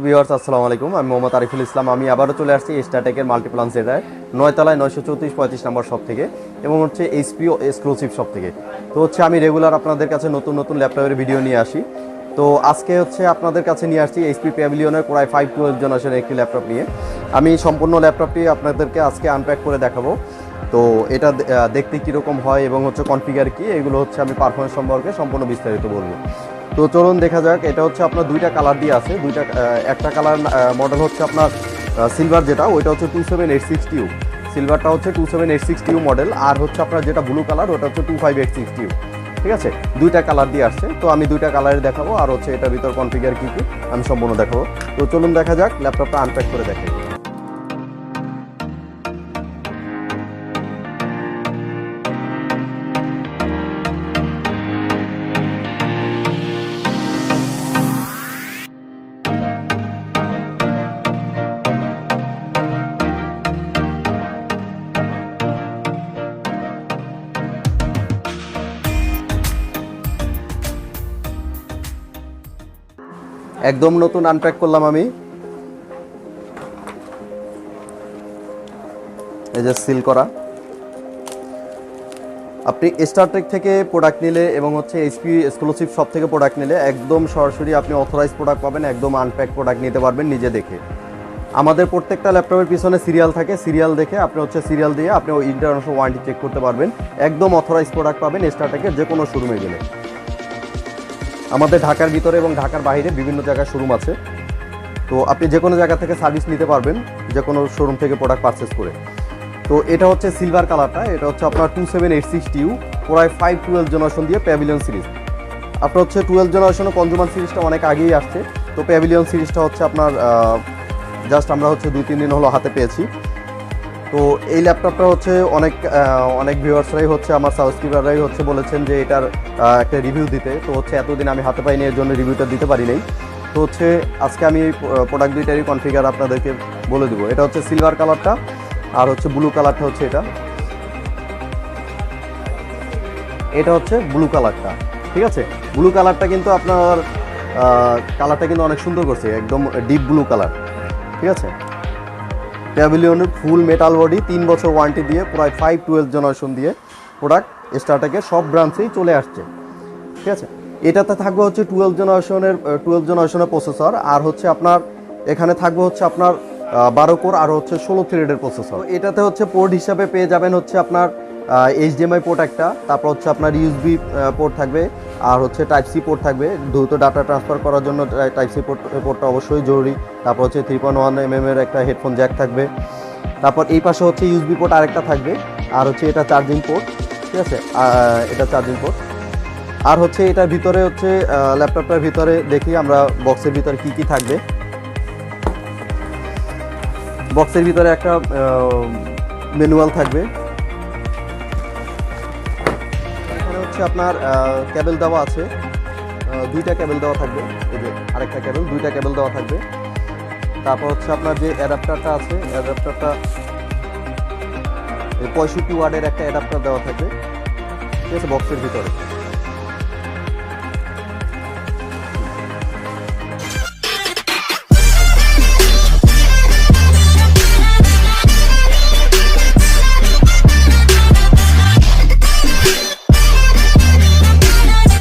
Viewers আসসালামু আলাইকুম, আমি মোহাম্মদ আরিফুল ইসলাম। আমি আবারও চলে আসছি স্টারটেকের মাল্টিপ্লান সেটায় 9 তলায় 934-35 নম্বর শপ থেকে এবং হচ্ছে এইচপি এক্সক্লুসিভ শপ থেকে। তো হচ্ছে আমি রেগুলার আপনাদের কাছে নতুন নতুন ল্যাপটপের ভিডিও নিয়ে আসি। তো আজকে হচ্ছে আপনাদের কাছে নিয়ে আসছি এইচপি প্যাভিলিয়নের Core i5-12 জেনারেশনের একটি ল্যাপটপ নিয়ে। আমি সম্পূর্ণ ল্যাপটপটি আপনাদেরকে আজকে আনপ্যাক করে দেখাবো। তো এটা দেখতে কীরকম হয় এবং হচ্ছে কনফিগার কী, এগুলো হচ্ছে আমি পারফরমেন্স সম্পর্কে সম্পূর্ণ বিস্তারিত বলবো। তো চলুন দেখা যাক। এটা হচ্ছে আপনার দুইটা কালার দিয়ে আছে, একটা কালার মডেল হচ্ছে আপনার সিলভার, যেটা ওইটা হচ্ছে 27860TU, সিলভারটা হচ্ছে 27860TU মডেল, আর হচ্ছে আপনার যেটা ব্লু কালার ওটা হচ্ছে 2586TU। ঠিক আছে, দুইটা কালার দিয়ে আসছে। তো আমি দুইটা কালারে দেখাবো, আর হচ্ছে এটার ভিতর কনফিগার কী কী আমি সম্পূর্ণ দেখাবো। তো চলুন দেখা যাক, ল্যাপটপটা আনপ্যাক করে দেখাই। একদম নতুন আনপ্যাক করলাম আমি। এই যে সিল করা। আপনি স্টারটেক থেকে প্রোডাক্ট নিলে এবং হচ্ছে এইচপি এক্সক্লুসিভ শপ থেকে প্রোডাক্ট নিলে একদম সরাসরি আপনি অথরাইজ প্রোডাক্ট পাবেন, একদম আনপ্যাক প্রোডাক্ট নিতে পারবেন নিজে দেখে। আমাদের প্রত্যেকটা ল্যাপটপের পিছনে সিরিয়াল থাকে, সিরিয়াল দেখে আপনি হচ্ছে সিরিয়াল দিয়ে আপনি ওই ইন্টারন্যাশনাল ওয়ারেন্টি চেক করতে পারবেন। একদম অথরাইজ প্রোডাক্ট পাবেন স্টারটেকের যে কোনো শোরুমে গেলে। আমাদের ঢাকার ভিতরে এবং ঢাকার বাইরে বিভিন্ন জায়গায় শোরুম আছে। তো আপনি যে কোনো জায়গা থেকে সার্ভিস নিতে পারবেন, যে কোনো শোরুম থেকে প্রোডাক্ট পারচেস করে। তো এটা হচ্ছে সিলভার কালারটা, এটা হচ্ছে আপনার 2786TU Core i5-12 জেনারেশন দিয়ে প্যাভিলিয়ন সিরিজ। আপনার হচ্ছে 12 জেনারেশনে কনজুমার সিরিজটা অনেক আগেই আসছে। তো প্যাভিলিয়ন সিরিজটা হচ্ছে আপনার জাস্ট আমরা হচ্ছে 2-3 দিন হলো হাতে পেয়েছি। তো এই ল্যাপটপটা হচ্ছে অনেক ভিউয়ার্সরাই হচ্ছে আমার সাবস্ক্রাইবাররাই হচ্ছে বলেছেন যে এটার একটা রিভিউ দিতে। তো হচ্ছে এতদিন আমি হাতে পাইনি, এর জন্য রিভিউটা দিতে পারি নাই। তো হচ্ছে আজকে আমি প্রোডাক্ট দুইটারই কনফিগার আপনাদেরকে বলে দেবো। এটা হচ্ছে সিলভার কালারটা, আর হচ্ছে ব্লু কালারটা হচ্ছে এটা হচ্ছে ব্লু কালারটা। ঠিক আছে, ব্লু কালারটা কিন্তু আপনার কালারটা কিন্তু অনেক সুন্দর করছে, একদম ডিপ ব্লু কালার। ঠিক আছে, প্যাভিলিয়নের ফুল মেটাল বডি, 3 বছর ওয়ারেন্টি দিয়ে Core i5-12 জেনারেশন দিয়ে প্রোডাক্ট স্টারটেকের সব ব্রাঞ্চেই চলে আসছে। ঠিক আছে, এটাতে থাকবে হচ্ছে 12 জেনারেশনের প্রসেসর, আর হচ্ছে আপনার এখানে থাকবে হচ্ছে আপনার 12 কোর আর হচ্ছে 16 থ্রেডের প্রসেসর। এটাতে হচ্ছে পোর্ট হিসাবে পেয়ে যাবেন হচ্ছে আপনার HDMI পোর্ট একটা, তারপর হচ্ছে আপনার USB পোর্ট থাকবে, আর হচ্ছে Type-C পোর্ট থাকবে। দ্রুত ডাটা ট্রান্সফার করার জন্য Type-C পোর্টটা অবশ্যই জরুরি। তারপর হচ্ছে 3.1mm এর একটা হেডফোন জ্যাক থাকবে। তারপর এই পাশে হচ্ছে USB পোর্ট আরেকটা থাকবে, আর হচ্ছে এটা চার্জিং পোর্ট। ঠিক আছে, এটা চার্জিং পোর্ট। আর হচ্ছে এটার ভিতরে হচ্ছে ল্যাপটপটার ভিতরে দেখি আমরা বক্সের ভিতরে কি কি থাকবে। বক্সের ভিতরে একটা ম্যানুয়াল থাকবে। এখানে হচ্ছে আপনার কেবল দেওয়া আছে, দুইটা কেবল দেওয়া থাকবে। এই যে আরেকটা কেবল, দুইটা কেবল দেওয়া থাকবে। তারপর হচ্ছে আপনার যে অ্যাডাপ্টারটা আছে, অ্যাডাপ্টারটা 65 ওয়াটের একটা অ্যাডাপ্টার দেওয়া থাকবে। ঠিক আছে, বক্সের ভিতরে।